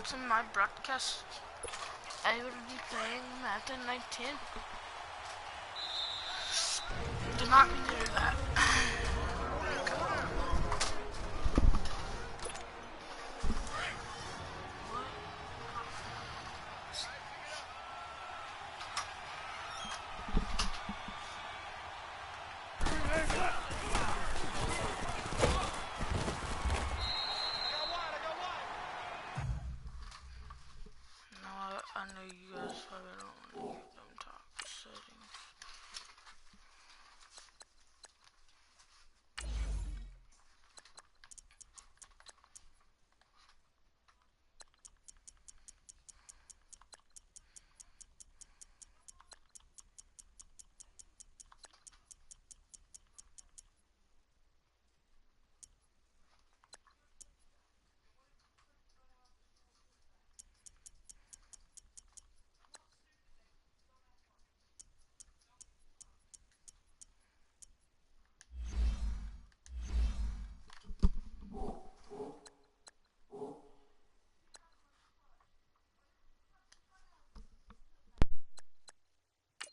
to my broadcast, I will be playing Madden 19. Do not mean to do that. I know you guys probably don't want to hear them talk settings.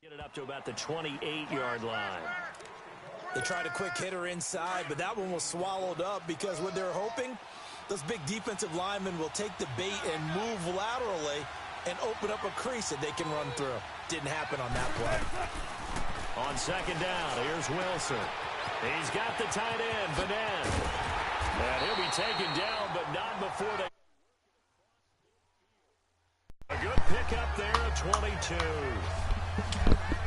Get it up to about the 28-yard line. They tried a quick hitter inside, but that one was swallowed up because what they're hoping, those big defensive linemen will take the bait and move laterally and open up a crease that they can run through. Didn't happen on that play. On second down, here's Wilson. He's got the tight end, Madden. And he'll be taken down, but not before they... A good pickup there at 22.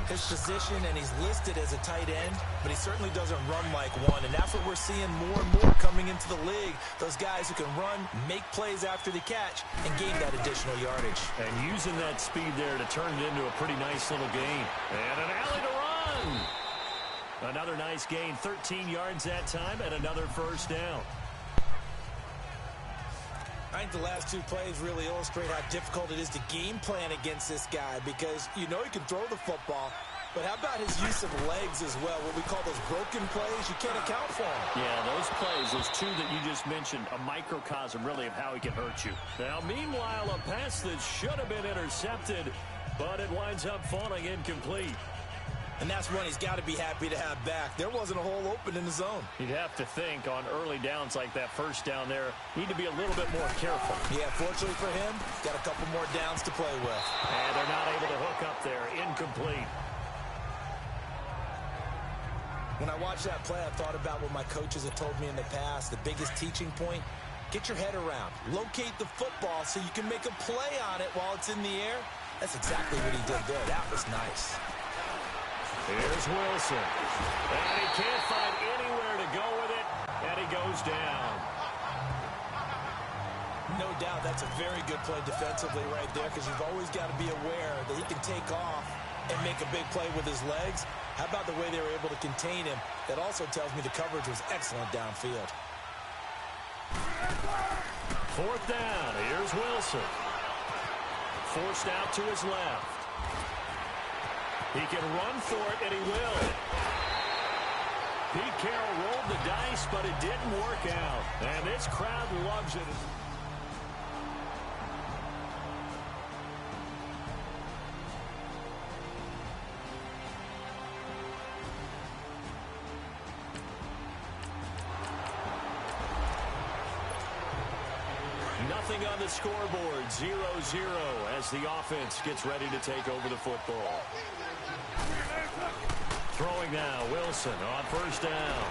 His position, and he's listed as a tight end, but he certainly doesn't run like one, and that's what we're seeing more and more coming into the league. Those guys who can run, make plays after the catch, and gain that additional yardage. And using that speed there to turn it into a pretty nice little gain. And an alley to run. Another nice gain, 13 yards that time, and another first down. I think the last two plays really illustrate how difficult it is to game plan against this guy because you know he can throw the football, but how about his use of legs as well, what we call those broken plays? You can't account for them. Yeah, those plays, those two that you just mentioned, a microcosm really of how he can hurt you. Now, meanwhile, a pass that should have been intercepted, but it winds up falling incomplete. And that's one he's got to be happy to have back. There wasn't a hole open in the zone. You'd have to think on early downs like that first down there, need to be a little bit more careful. Yeah, fortunately for him, got a couple more downs to play with. And they're not able to hook up there. Incomplete. When I watched that play, I thought about what my coaches have told me in the past. The biggest teaching point, get your head around. Locate the football so you can make a play on it while it's in the air. That's exactly what he did there. That was nice. Here's Wilson. And he can't find anywhere to go with it, and he goes down. No doubt that's a very good play defensively right there because you've always got to be aware that he can take off and make a big play with his legs. How about the way they were able to contain him? That also tells me the coverage was excellent downfield. Fourth down. Here's Wilson. Forced out to his left. He can run for it, and he will. Pete Carroll rolled the dice, but it didn't work out. And this crowd loves it. Nothing on the scoreboard, 0-0 as the offense gets ready to take over the football. Throwing now, Wilson on first down.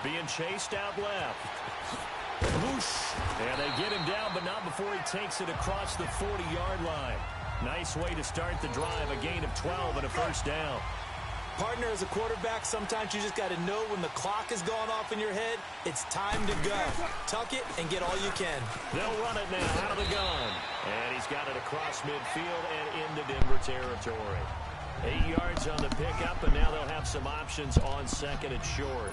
Being chased out left. Whoosh. And they get him down, but not before he takes it across the 40-yard line. Nice way to start the drive, a gain of 12 and a first down. Partner, as a quarterback, sometimes you just got to know when the clock is going off in your head, it's time to go. Tuck it and get all you can. They'll run it now out of the gun. And he's got it across midfield and into Denver territory. 8 yards on the pickup, and now they'll have some options on second and short.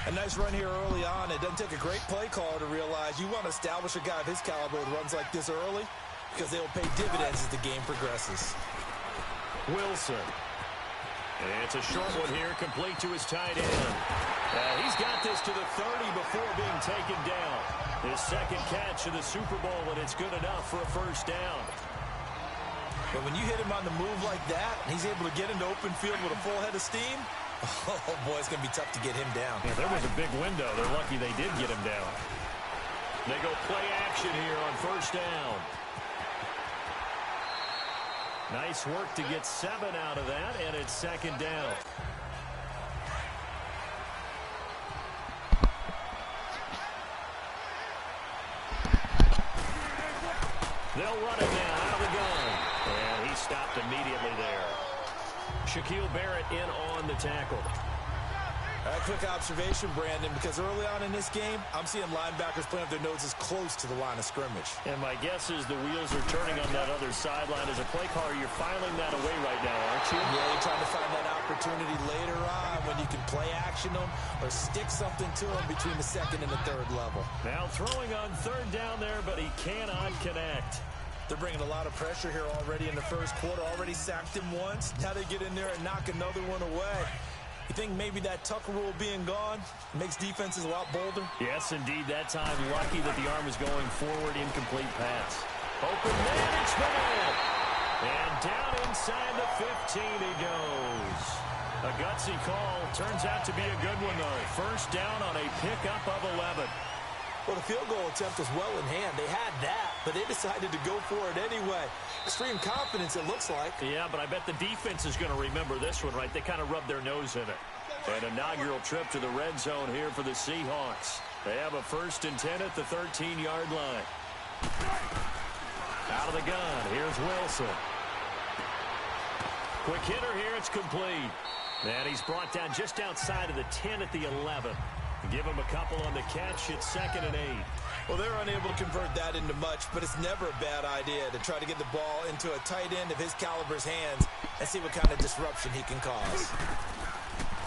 A nice run here early on. It doesn't take a great play caller to realize you want to establish a guy of his caliber with runs like this early because they will pay dividends as the game progresses. Wilson. It's a short one here, complete to his tight end. He's got this to the 30 before being taken down. His second catch of the Super Bowl, and it's good enough for a first down. But when you hit him on the move like that, and he's able to get into open field with a full head of steam, oh, boy, it's going to be tough to get him down. Yeah, there was a big window. They're lucky they did get him down. They go play action here on first down. Nice work to get 7 out of that, and it's second down. They'll run it now out of the gun. And he stopped immediately there. Shaquille Barrett in on the tackle. A quick observation, Brandon, because early on in this game, I'm seeing linebackers playing up their noses close to the line of scrimmage. And my guess is the wheels are turning on that other sideline. As a play caller, you're filing that away right now, aren't you? Yeah, you're trying to find that opportunity later on when you can play action them or stick something to them between the second and the third level. Now throwing on third down there, but he cannot connect. They're bringing a lot of pressure here already in the first quarter. Already sacked him once. Now they get in there and knock another one away. You think maybe that Tucker rule being gone makes defenses a lot bolder? Yes, indeed. That time, lucky that the arm was going forward. Incomplete pass. Open management. And down inside the 15 he goes. A gutsy call. Turns out to be a good one, though. First down on a pickup of 11. Well, the field goal attempt was well in hand. They had that, but they decided to go for it anyway. Extreme confidence, it looks like. Yeah, but I bet the defense is going to remember this one, right? They kind of rubbed their nose in it. An inaugural trip to the red zone here for the Seahawks. They have a 1st and 10 at the 13-yard line. Out of the gun, here's Wilson. Quick hitter here, it's complete. And he's brought down just outside of the 10 at the 11. Give him a couple on the catch. It's 2nd and 8. Well, they're unable to convert that into much, but it's never a bad idea to try to get the ball into a tight end of his caliber's hands and see what kind of disruption he can cause.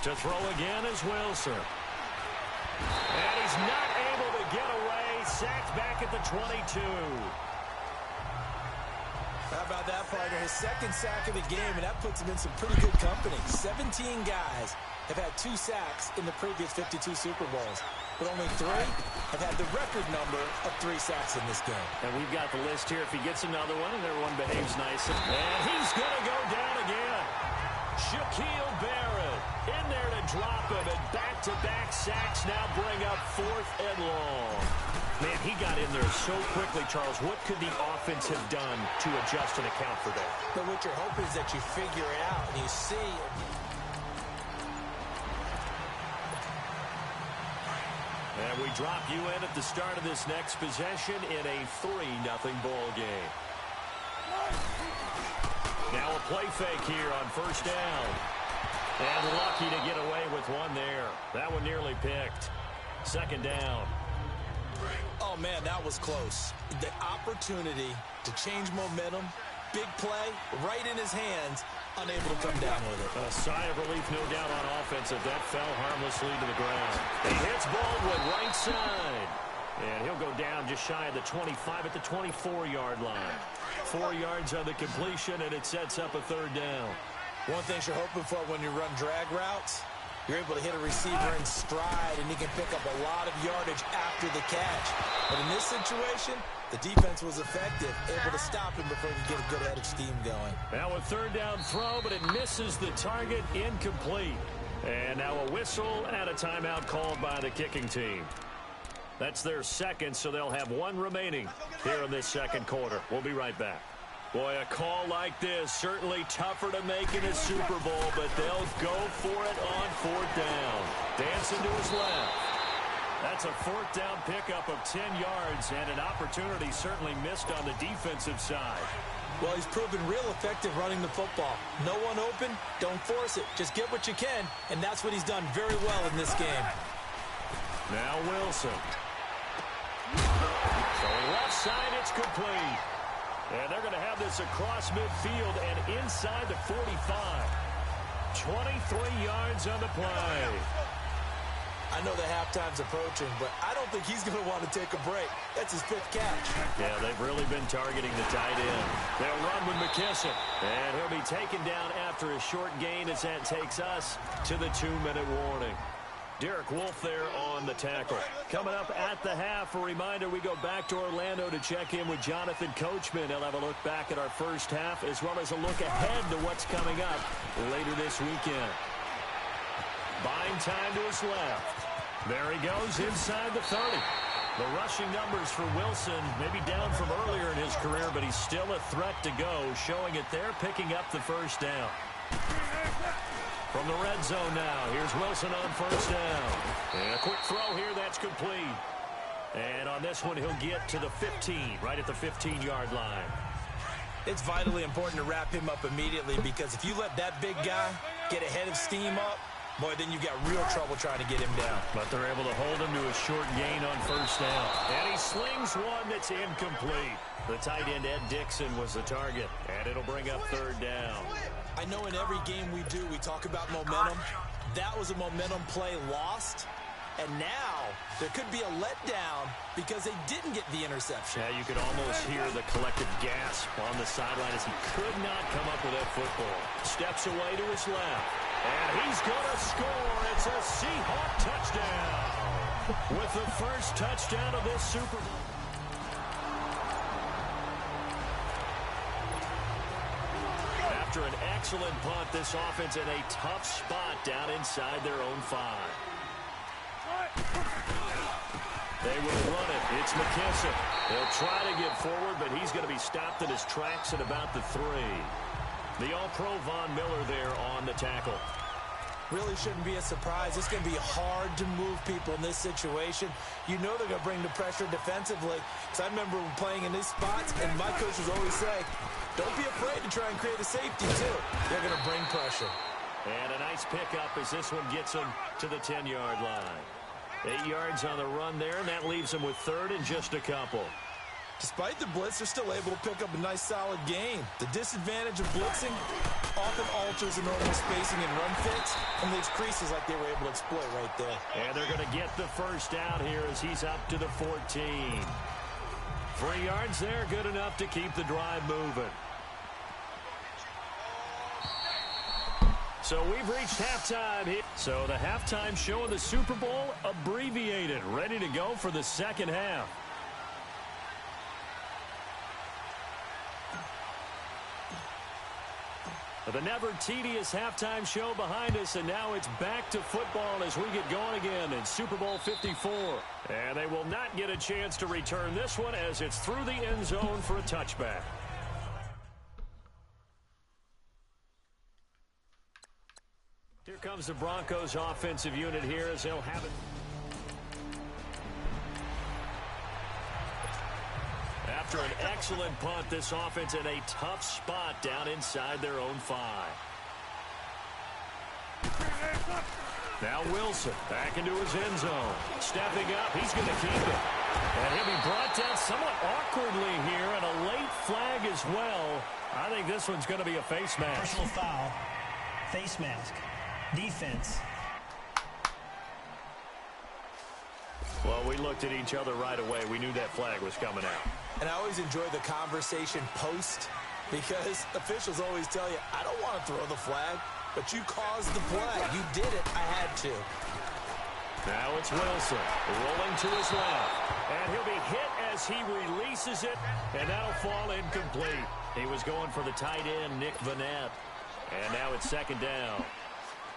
To throw again is Wilson. And he's not able to get away. Sacked back at the 22. How about that, partner? His 2nd sack of the game, and that puts him in some pretty good company. 17 guys have had 2 sacks in the previous 52 Super Bowls, but only 3 have had the record number of 3 sacks in this game. And we've got the list here. If he gets another one and everyone behaves nicely. And he's going to go down again. Shaquille Barrett in there to drop him, and back-to-back sacks now bring up 4th and long. Man, he got in there so quickly, Charles. What could the offense have done to adjust and account for that? But what you're hoping is that you figure it out and you see. And we drop you in at the start of this next possession in a 3-0 ball game. Now a play fake here on first down. And lucky to get away with one there. That one nearly picked. 2nd down. Oh, man, that was close. The opportunity to change momentum, big play, right in his hands, unable to come down with it. A sigh of relief, no doubt, on offense if that fell harmlessly to the ground. He hits Baldwin right side. And he'll go down just shy of the 25 at the 24-yard line. 4 yards on the completion, and it sets up a 3rd down. One thing you're hoping for when you run drag routes, you're able to hit a receiver in stride, and he can pick up a lot of yardage after the catch. But in this situation, the defense was effective, able to stop him before he could get a good head of steam going. Now a 3rd down throw, but it misses the target, incomplete. And now a whistle and a timeout called by the kicking team. That's their 2nd, so they'll have 1 remaining here in this 2nd quarter. We'll be right back. Boy, a call like this, certainly tougher to make in a Super Bowl, but they'll go for it on 4th down. Dancing to his left. That's a 4th down pickup of 10 yards, and an opportunity certainly missed on the defensive side. Well, he's proven real effective running the football. No one open, don't force it. Just get what you can, and that's what he's done very well in this game. Now Wilson. So left side, it's complete. And they're going to have this across midfield and inside the 45. 23 yards on the play. I know the halftime's approaching, but I don't think he's going to want to take a break. That's his 5th catch. Yeah, they've really been targeting the tight end. They'll run with McKissick. And he'll be taken down after a short gain as that takes us to the 2-minute warning. Derek Wolfe there on the tackle. Coming up at the half, a reminder, we go back to Orlando to check in with Jonathan Coachman. He'll have a look back at our first half as well as a look ahead to what's coming up later this weekend. Buying time to his left. There he goes inside the 30. The rushing numbers for Wilson maybe down from earlier in his career, but he's still a threat to go, showing it there, picking up the first down. From the red zone now, here's Wilson on first down. And a quick throw here, that's complete. And on this one, he'll get to the 15, right at the 15-yard line. It's vitally important to wrap him up immediately because if you let that big guy get ahead of steam up, boy, then you've got real trouble trying to get him down. But they're able to hold him to a short gain on first down. And he slings one that's incomplete. The tight end, Ed Dixon, was the target. And it'll bring up third down. I know in every game we do, we talk about momentum. That was a momentum play lost. And now there could be a letdown because they didn't get the interception. Yeah, you could almost hear the collective gasp on the sideline as he could not come up with that football. Steps away to his left. And he's going to score. It's a Seahawk touchdown. With the first touchdown of this Super Bowl. After an excellent punt, this offense in a tough spot down inside their own 5. They will run it. It's McKissick. He'll try to get forward, but he's going to be stopped in his tracks at about the 3. The All-Pro Von Miller there on the tackle. Really shouldn't be a surprise. It's going to be hard to move people in this situation. You know they're going to bring the pressure defensively. Because I remember playing in these spots, and my coaches always say, don't be afraid to try and create a safety, too. They're going to bring pressure. And a nice pickup as this one gets him to the 10-yard line. 8 yards on the run there, and that leaves him with third and just a couple. Despite the blitz, they're still able to pick up a nice, solid gain. The disadvantage of blitzing often alters the normal spacing and run fits and leaves creases like they were able to exploit right there. And they're going to get the first down here as he's up to the 14. 3 yards there, good enough to keep the drive moving. So we've reached halftime here. So the halftime show of the Super Bowl abbreviated, ready to go for the second half. The never tedious halftime show behind us, and now it's back to football as we get going again in Super Bowl 54. And they will not get a chance to return this one as it's through the end zone for a touchback. Here comes the Broncos offensive unit here as they'll have it. After an excellent punt, this offense in a tough spot down inside their own 5. Now Wilson back into his end zone. Stepping up, he's going to keep it. And he'll be brought down somewhat awkwardly here, and a late flag as well. I think this one's going to be a face mask. Personal foul, face mask, defense. Well, we looked at each other right away. We knew that flag was coming out. And I always enjoy the conversation post because officials always tell you, I don't want to throw the flag, but you caused the play. You did it. I had to. Now it's Wilson rolling to his left. And he'll be hit as he releases it, and that'll fall incomplete. He was going for the tight end, Nick Vanette. And now it's second down.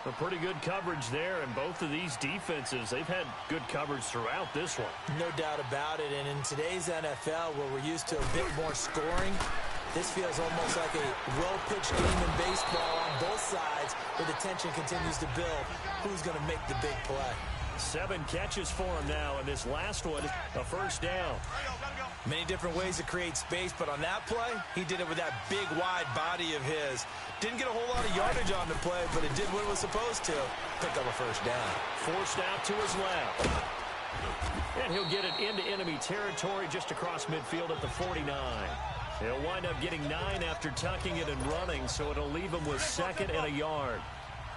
A pretty good coverage there, and both of these defenses, they've had good coverage throughout this one. No doubt about it, and in today's NFL, where we're used to a bit more scoring, this feels almost like a well-pitched game in baseball on both sides, where the tension continues to build. Who's going to make the big play? 7 catches for him now, and this last one, a first down. Many different ways to create space, but on that play, he did it with that big, wide body of his. Didn't get a whole lot of yardage on the play, but it did what it was supposed to. Pick up a first down. Forced out to his left. And he'll get it into enemy territory just across midfield at the 49. He'll wind up getting 9 after tucking it and running, so it'll leave him with second and a yard.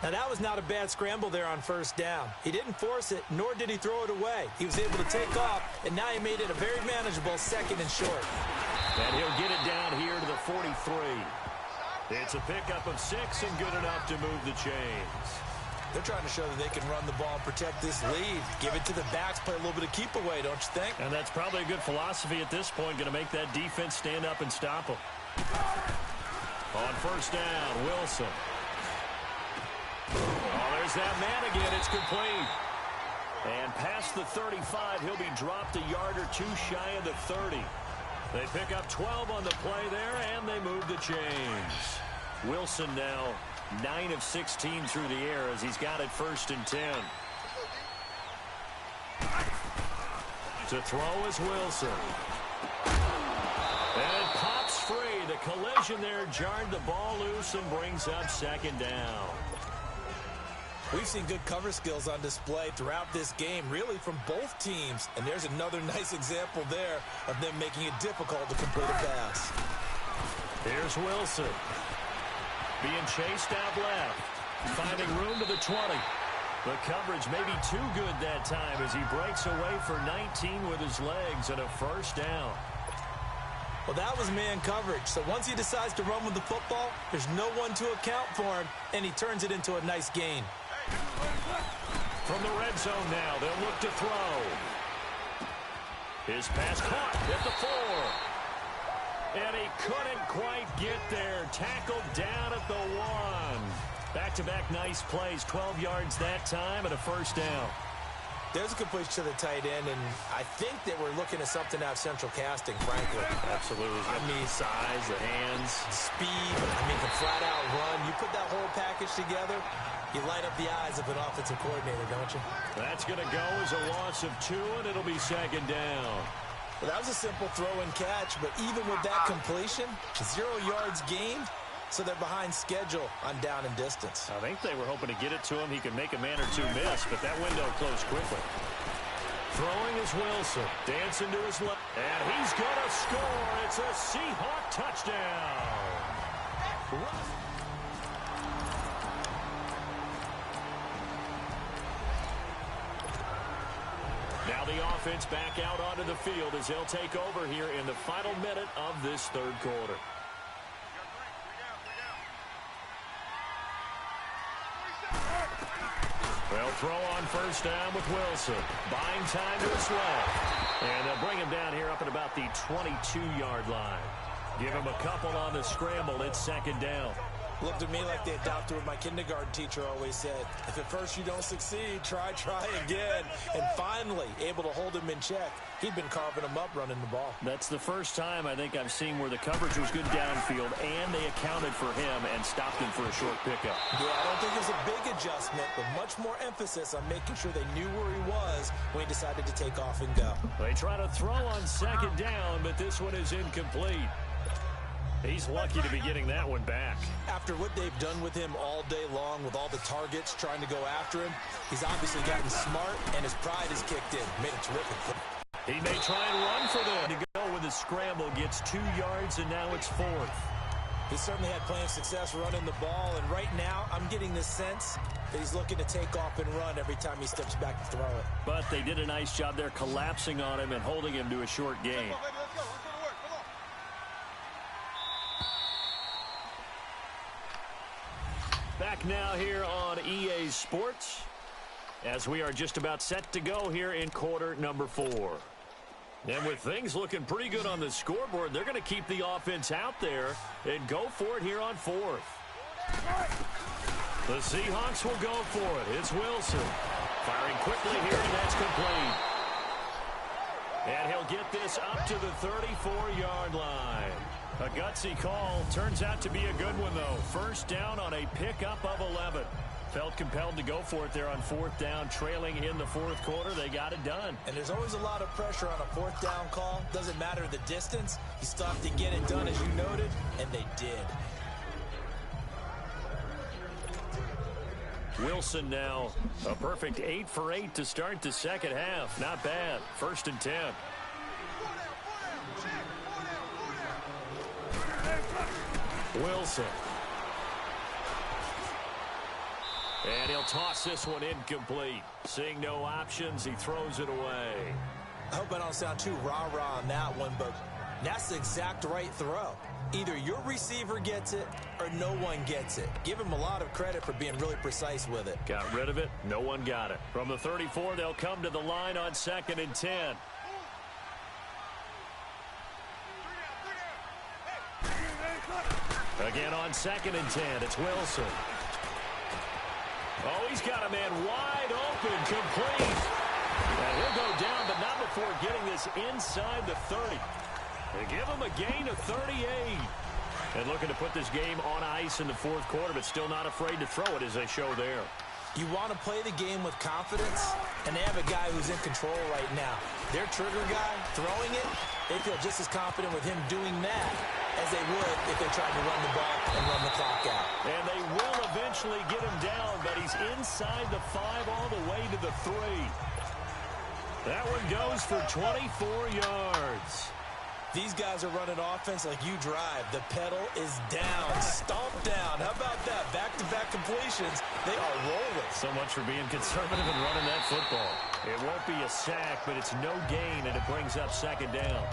Now, that was not a bad scramble there on first down. He didn't force it, nor did he throw it away. He was able to take off, and now he made it a very manageable second and short. And he'll get it down here to the 43. It's a pickup of 6 and good enough to move the chains. They're trying to show that they can run the ball and protect this lead. Give it to the backs, play a little bit of keep away, don't you think? And that's probably a good philosophy at this point, going to make that defense stand up and stop them. On first down, Wilson. Oh, there's that man again. It's complete. And past the 35, he'll be dropped a yard or two shy of the 30. They pick up 12 on the play there, and they move the chains. Wilson now 9 of 16 through the air as he's got it 1st and 10. To throw is Wilson. And it pops free. The collision there jarred the ball loose and brings up 2nd down. We've seen good cover skills on display throughout this game, really from both teams. And there's another nice example there of them making it difficult to complete a pass. Here's Wilson. Being chased out left. Finding room to the 20. The coverage may be too good that time as he breaks away for 19 with his legs and a 1st down. Well, that was man coverage. So once he decides to run with the football, there's no one to account for him, and he turns it into a nice gain. From the red zone now, they'll look to throw. His pass caught at the 4. And he couldn't quite get there. Tackled down at the 1. Back-to-back nice plays. 12 yards that time and a 1st down. There's a completion to the tight end, and I think that we're looking at something out of central casting, frankly. Absolutely. I mean, size, the hands. Speed, can flat-out run. You put that whole package together, you light up the eyes of an offensive coordinator, don't you? That's going to go as a loss of 2, and it'll be 2nd down. Well, that was a simple throw and catch, but even with that completion, 0 yards gained, so they're behind schedule on down and distance. I think they were hoping to get it to him. He could make a man or two miss, but that window closed quickly. Throwing is Wilson. Dancing to his left. And he's going to score. It's a Seahawk touchdown. Now the offense back out onto the field as they'll take over here in the final minute of this 3rd quarter. They'll throw on 1st down with Wilson. Buying time to his left. And they'll bring him down here up at about the 22-yard line. Give him a couple on the scramble. It's 2nd down. Looked at me like they adopted what my kindergarten teacher always said. If at first you don't succeed, try again. And finally, able to hold him in check. He'd been carving him up running the ball. That's the first time I think I've seen where the coverage was good downfield and they accounted for him and stopped him for a short pickup. Yeah, I don't think it was a big adjustment, but much more emphasis on making sure they knew where he was when he decided to take off and go. They try to throw on 2nd down, but this one is incomplete. He's lucky to be getting that one back. After what they've done with him all day long with all the targets trying to go after him, he's obviously gotten smart, and his pride has kicked in. Made a terrific play. He may try and run for them. To go with a scramble, gets 2 yards, and now it's 4th. He certainly had plenty of success running the ball, and right now I'm getting this sense that he's looking to take off and run every time he steps back to throw it. But they did a nice job there collapsing on him and holding him to a short gain. Back now here on EA Sports as we are just about set to go here in quarter number 4. And with things looking pretty good on the scoreboard, they're going to keep the offense out there and go for it here on 4th. The Seahawks will go for it. It's Wilson. Firing quickly here, and that's complete. And he'll get this up to the 34-yard line. A gutsy call. Turns out to be a good one, though. 1st down on a pickup of 11. Felt compelled to go for it there on 4th down. Trailing in the 4th quarter, they got it done. And there's always a lot of pressure on a 4th down call. Doesn't matter the distance. You still have to get it done, as you noted, and they did. Wilson now a perfect 8 for 8 to start the 2nd half. Not bad. 1st and 10. Wilson. And he'll toss this one incomplete. Seeing no options, he throws it away. I hope I don't sound too rah-rah on that one, but that's the exact right throw. Either your receiver gets it or no one gets it. Give him a lot of credit for being really precise with it. Got rid of it. No one got it. From the 34, they'll come to the line on 2nd and 10. Again on 2nd and 10, it's Wilson. Oh, he's got a man wide open, complete. And he'll go down, but not before getting this inside the 30. They give him a gain of 38. And looking to put this game on ice in the 4th quarter, but still not afraid to throw it as they show there. You want to play the game with confidence, and they have a guy who's in control right now. Their trigger guy, throwing it, they feel just as confident with him doing that as they would if they tried to run the ball and run the clock out. And they will eventually get him down, but he's inside the 5 all the way to the 3. That one goes for 24 yards. These guys are running offense like you drive. The pedal is down, stomp down. How about that? Back-to-back completions. They are rolling. So much for being conservative and running that football. It won't be a sack, but it's no gain, and it brings up 2nd down.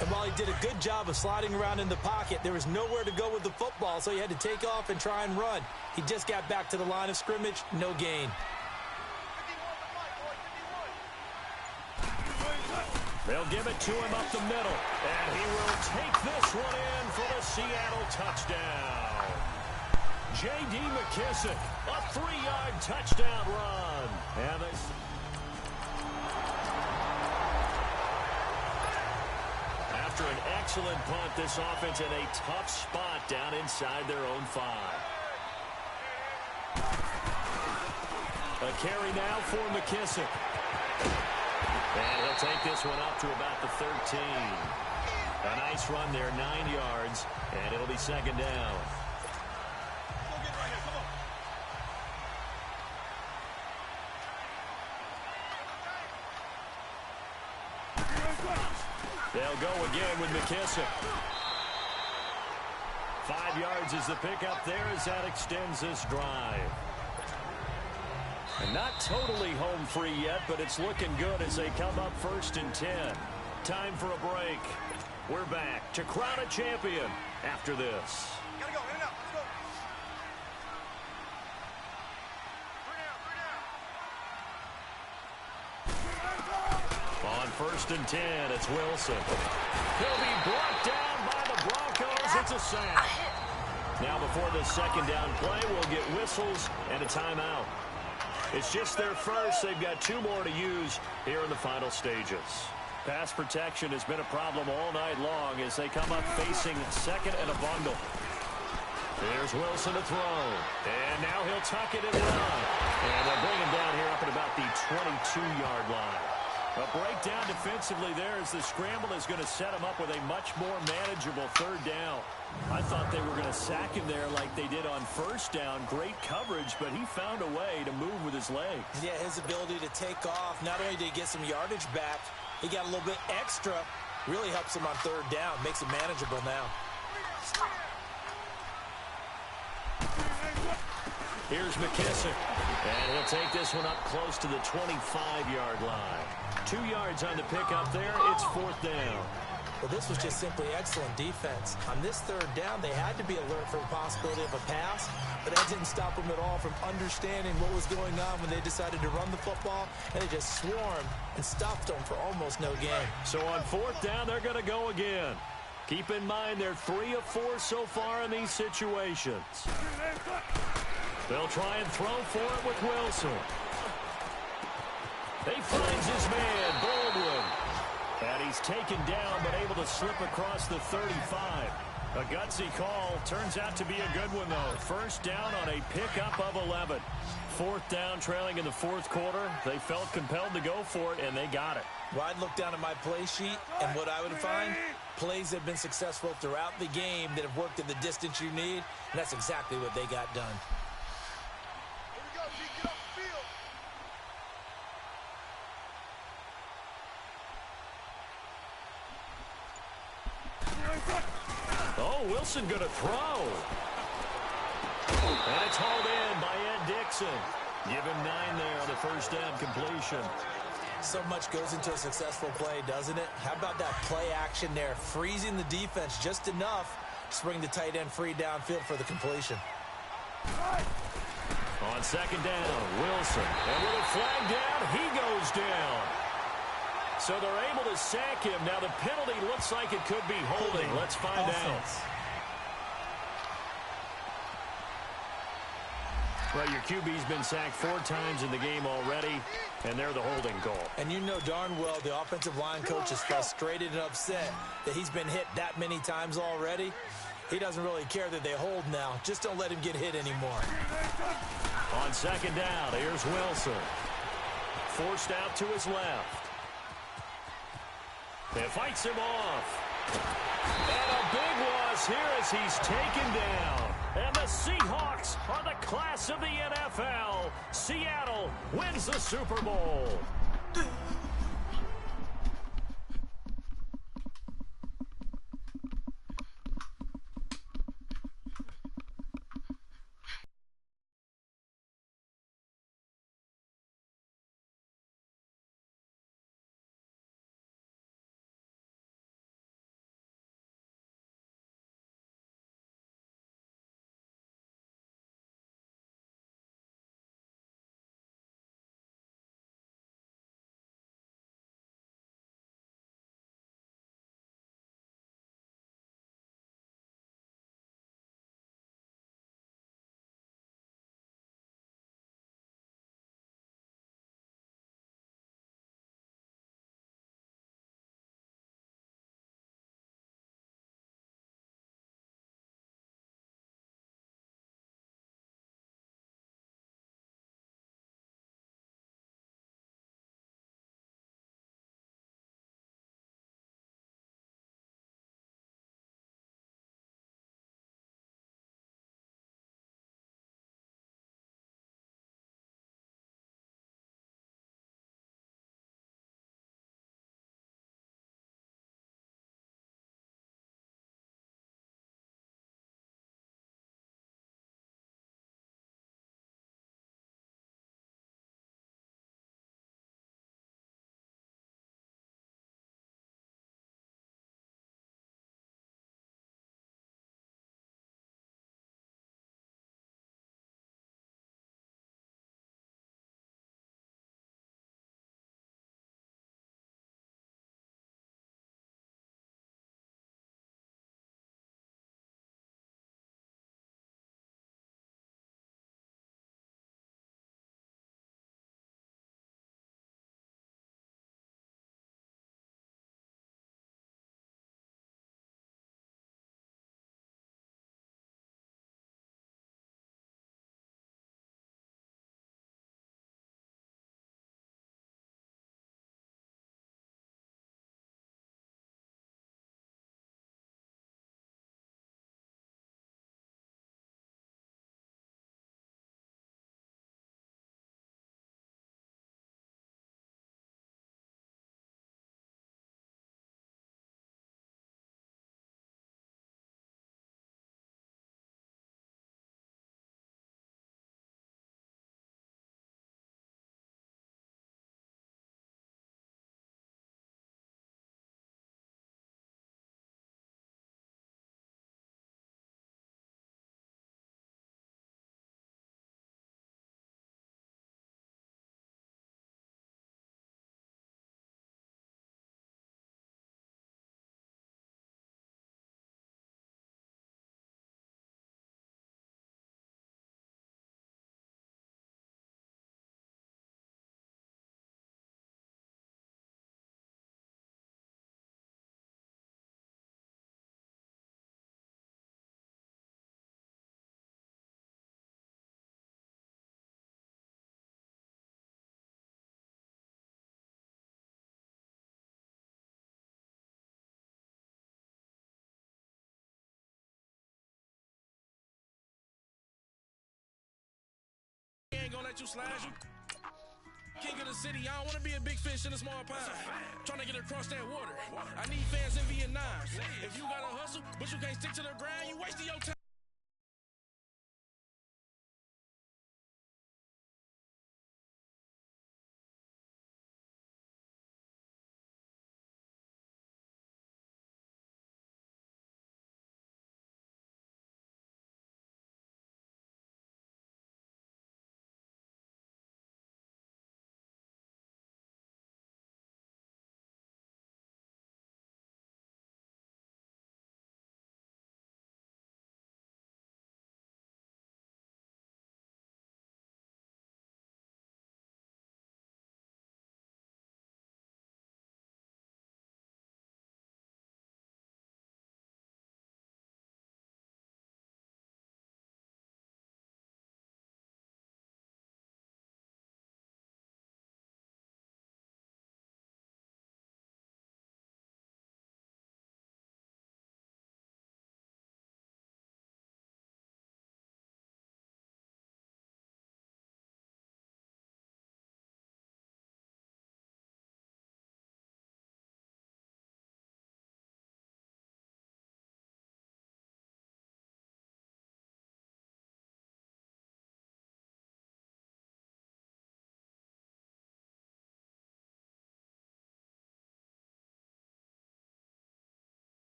And while he did a good job of sliding around in the pocket, there was nowhere to go with the football, so he had to take off and try and run. He just got back to the line of scrimmage, no gain. They'll give it to him up the middle, and he will take this one in for the Seattle touchdown. J.D. McKissick, a 3-yard touchdown run. And after an excellent punt, this offense in a tough spot down inside their own 5. A carry now for McKissick. And he'll take this one up to about the 13. A nice run there, 9 yards, and it'll be 2nd down. They'll go again with McKissick. 5 yards is the pickup there as that extends this drive. And not totally home free yet, but it's looking good as they come up 1st and 10. Time for a break. We're back to crown a champion after this. Gotta go, in and out, let's go. On 1st and 10, it's Wilson. He'll be brought down by the Broncos. It's a sack. Now before the 2nd down play, we'll get whistles and a timeout. It's just their first. They've got 2 more to use here in the final stages. Pass protection has been a problem all night long as they come up facing 2nd and a bundle. Here's Wilson to throw. And now he'll tuck it and run. And they'll bring him down here up at about the 22-yard line. A breakdown defensively there as the scramble is going to set him up with a much more manageable 3rd down. I thought they were going to sack him there like they did on 1st down. Great coverage, but he found a way to move with his legs. Yeah, his ability to take off, not only did he get some yardage back, he got a little bit extra. Really helps him on 3rd down, makes it manageable now. Here's McKissick, and he'll take this one up close to the 25-yard line. 2 yards on the pickup there. It's 4th down. Well, this was just simply excellent defense. On this 3rd down, they had to be alert for the possibility of a pass, but that didn't stop them at all from understanding what was going on when they decided to run the football, and they just swarmed and stopped them for almost no gain. So on 4th down, they're going to go again. Keep in mind they're 3 of 4 so far in these situations. They'll try and throw for it with Wilson. He finds his man, Baldwin. And he's taken down, but able to slip across the 35. A gutsy call. Turns out to be a good one, though. 1st down on a pickup of 11. 4th down, trailing in the 4th quarter. They felt compelled to go for it, and they got it. Well, I'd look down at my play sheet, and what I would find, plays that have been successful throughout the game that have worked at the distance you need, and that's exactly what they got done. Here we go, G, get off the field. Oh, Wilson going to throw. And it's hauled in by Ed Dixon. Give him 9 there on the 1st down completion. So much goes into a successful play, doesn't it? How about that play action there, freezing the defense just enough to bring the tight end free downfield for the completion. On second down, Wilson. And with a flag down, he goes down. So they're able to sack him. Now the penalty looks like it could be holding. Let's find out. Well, your QB's been sacked 4 times in the game already, and they're the holding call. And you know darn well the offensive line coach is frustrated and upset that he's been hit that many times already. He doesn't really care that they hold now. Just don't let him get hit anymore. On second down, here's Wilson. Forced out to his left. And fights him off. And a big loss here as he's taken down. And the Seahawks are the class of the NFL. Seattle wins the Super Bowl. Ain't gonna let you slide you. King of the city, I don't wanna be a big fish in a small pond. Trying to get across that water. I need fans in Vietnam. If you gotta hustle, but you can't stick to the grind, you wasting your time.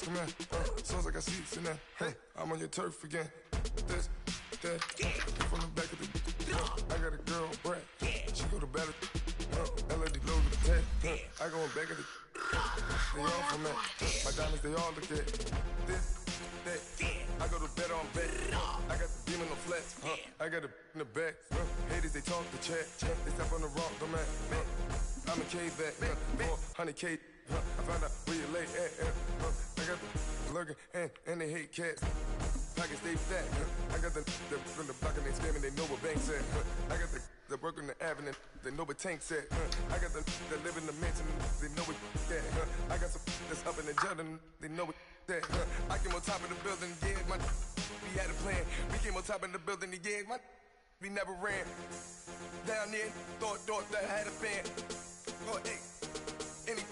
birds come in. Sounds like I see seats in there. Hey, I'm on your turf again. This, that, from the back of the. I got a girl, Brad. She go to battle. LED load the tag. I go in back of the. They all from that. My diamonds, they all look at. This, that. I go to bed on bed. I got the beam in the flat. I got it in the back. Haters, they talk the chat. They step on the rock, the man. I'm a cave back. 400K. I found out where you lay at. I got the lurking and they hate cats. Pockets stay fat. I got the from the block and they screaming, they know what banks at. I got the work on the avenue, they know what tanks at. I got the live in the mansion, they know what that. I got some that's up in the Jordan, they know what that. I came on top of the building, yeah, we had a plan. We came on top of the building, yeah, we never ran. Down there, thought that I had a fan. Oh, hey, any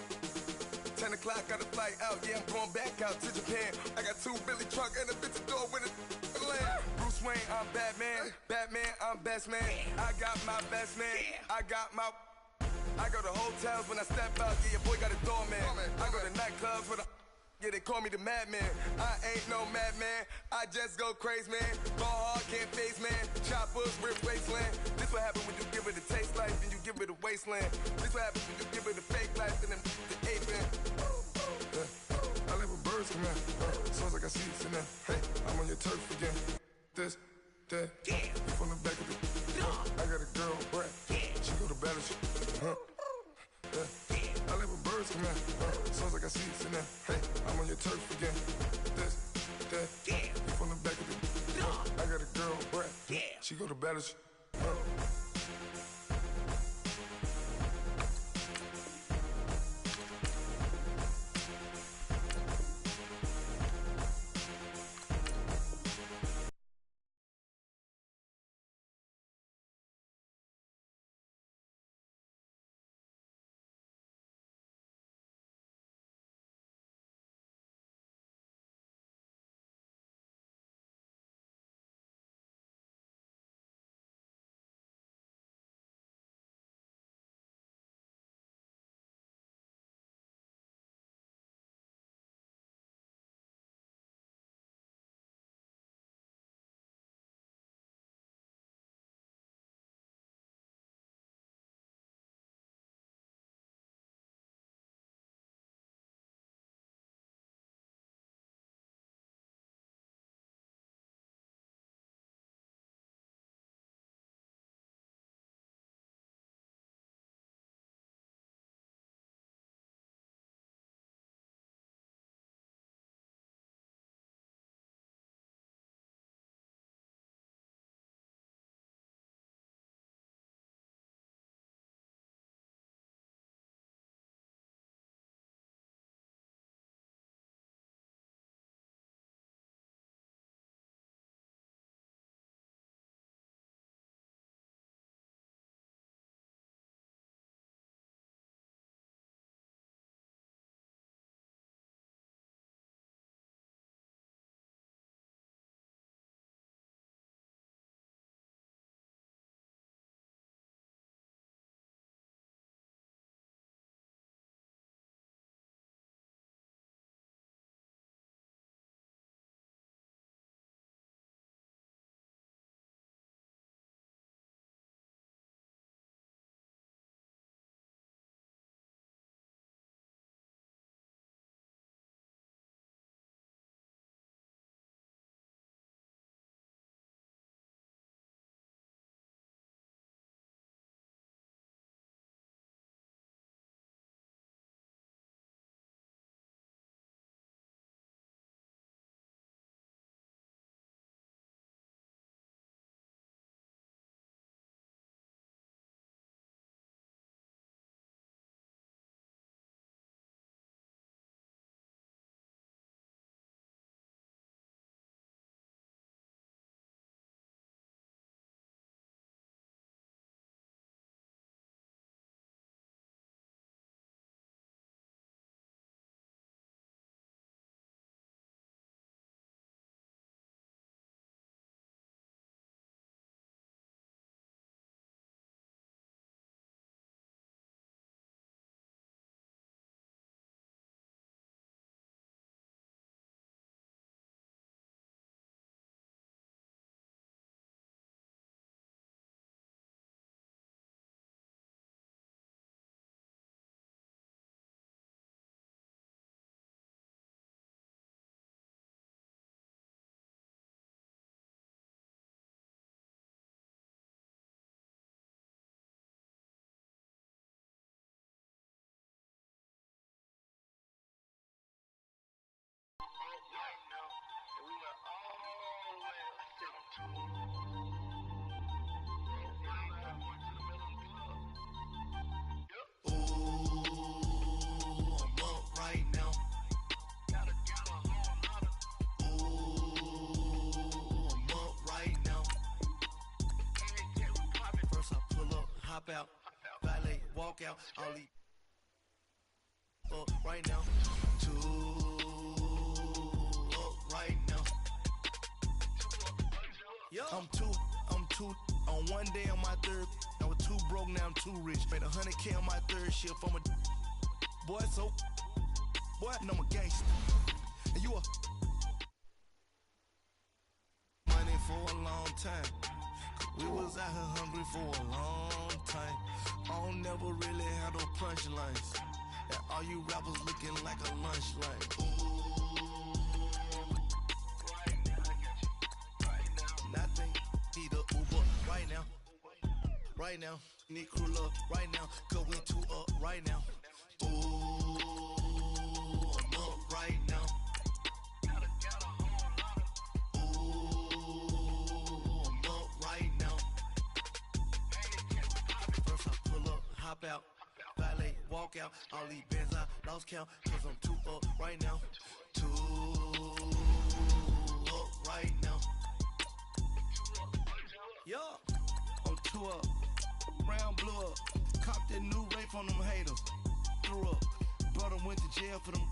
10 o'clock, got a flight out, yeah, I'm going back out to Japan. I got 2 Billy truck and a bitch door with a land. Bruce Wayne, I'm Batman. Batman, I'm best man. I got my best man. I go to hotels when I step out, yeah, your boy got a doorman. I go to nightclubs with a yeah, they call me the madman. I ain't no madman. I just go crazy, man. Ball hard, can't face, man. Choppers, rip wasteland. This what happen when you give it a taste life and you give it a wasteland. This what happen when you give it a fake life and then the ape man. I live with birds come in. Sounds like I see seats in there. Hey, I'm on your turf again. This, that, from the back of the. I got a girl, Brad. She go to battle. I live with birds come in. Sounds like I see seats in there. Hey, I'm on your turf again. This, that, from the back of the. I got a girl, Brad. She go to battle. walk out, I'll leave up right now. 2 up right now. Yo. I'm two on one day on my third. I was too broke, now I'm too rich. Made 100K on my third shift. I'm a boy, so boy, and I'm a gangster. And you a money for a long time. We was out here hungry for a long time. I don't never really have no punchlines. And all you rappers looking like a lunch line. Nothing, need a Uber right now. Right now, need crew up right now. Cause we 2 up right now. Ooh, I'm up right now. Hop out, valet, walk out, all these bands I lost count, cause I'm 2 up right now. 2 up right now. Yo, I'm 2 up, round blew up, copped that new rape on them haters, threw up, brother went to jail for them,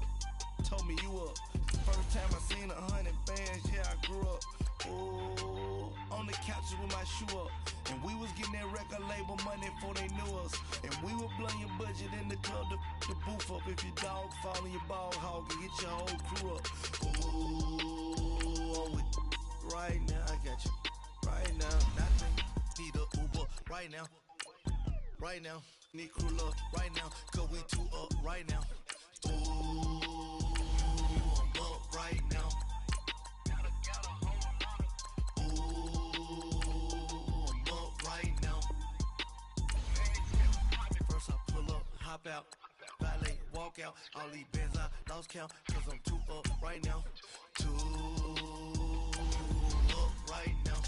told me you up. First time I seen 100 bands, yeah I grew up. Ooh, on the couches with my shoe up. And we was getting that record label money before they knew us. And we were blowing your budget in the club to boof up. If your dog fall in your ball hog and get your whole crew up. Ooh, I'm with right now, I got you. Right now, nothing, need a Uber right now. Right now, need crew up right now. Cause we 2 up right now. Ooh, I'm up right now. Hop out, valet, walk out, all these bands I lost count, cause I'm 2 up right now. 2 up right now.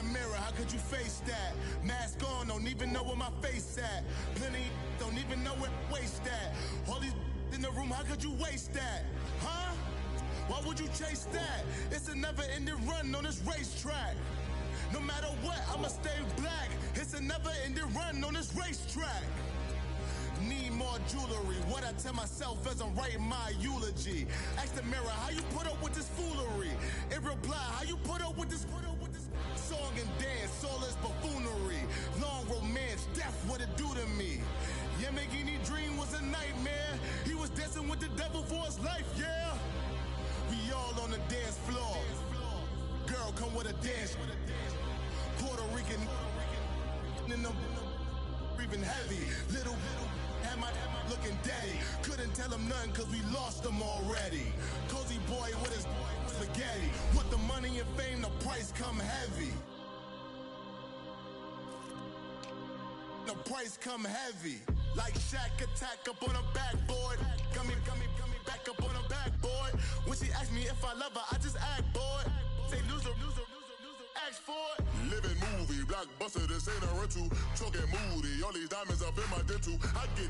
the mirror, how could you face that? Mask on, don't even know where my face at. Plenty don't even know where waste at. All these in the room, how could you waste that? Huh? Why would you chase that? It's a never-ending run on this racetrack. No matter what, I'ma stay black. It's a never-ending run on this racetrack. Need more jewelry. What I tell myself as I'm writing my eulogy. Ask the mirror, how you put up with this foolery? It reply, how you put up with this song and dance, all this buffoonery. Long romance, death, what it do to me? Yamagini dream was a nightmare. He was dancing with the devil for his life, yeah. We all on the dance floor. Girl, come with a dance. Puerto Rican in the breathing heavy. Little had my looking daddy. Couldn't tell him nothing cause we lost him already. Cozy boy with his spaghetti. With the money and fame, the price come heavy. The price come heavy. Like Shaq attack up on a backboard. Gummy back up on a backboard. When she asked me if I love her, I just act bored. Say loser, ask for it. Living movie, blockbuster, this ain't a rental. Talking moody, all these diamonds up in my dental. I get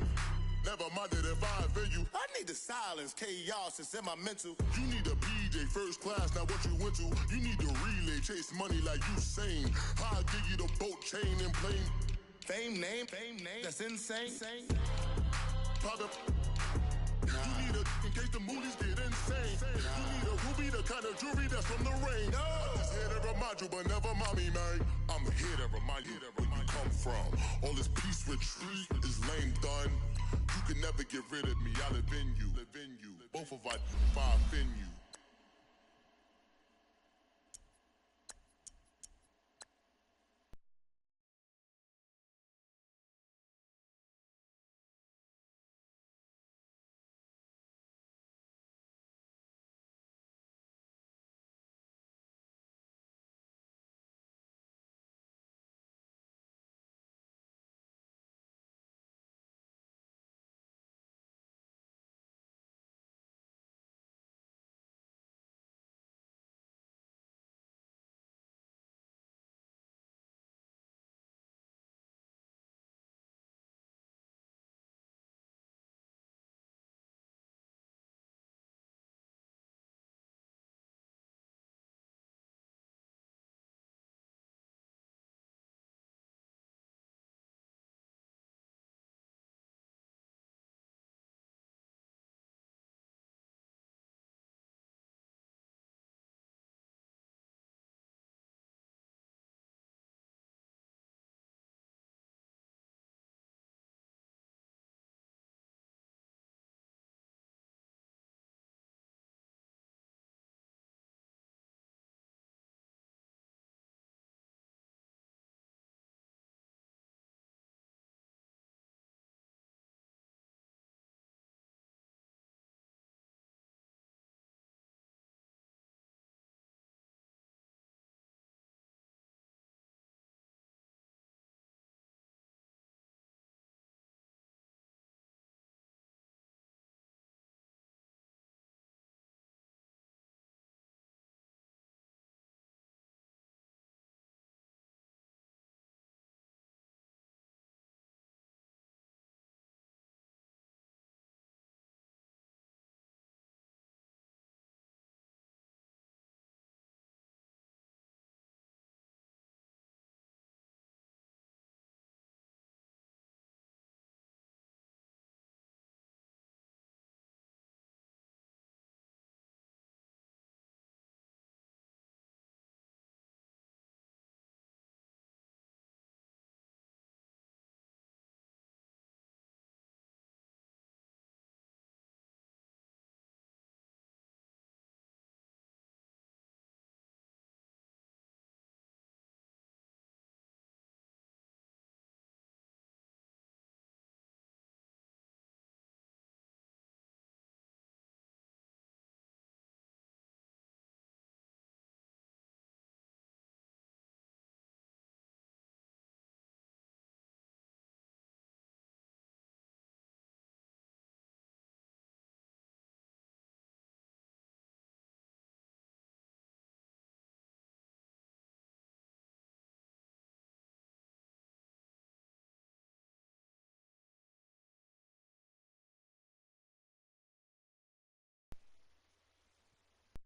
never minded if I offend you. I need the silence, chaos is in my mental. You need a PJ, first class, not what you went to. You need the relay, chase money like you sane. I'll give you the boat, chain, and plane. Fame name, that's insane. Private. You need a, in case the movies get insane. You need a ruby, the kind of jewelry that's from the rain. I'm just here to remind you, but never mommy, man. I'm here to remind you where you come from. All this peace retreat is lame done. You can never get rid of me, I live in you. Both of us, five in you.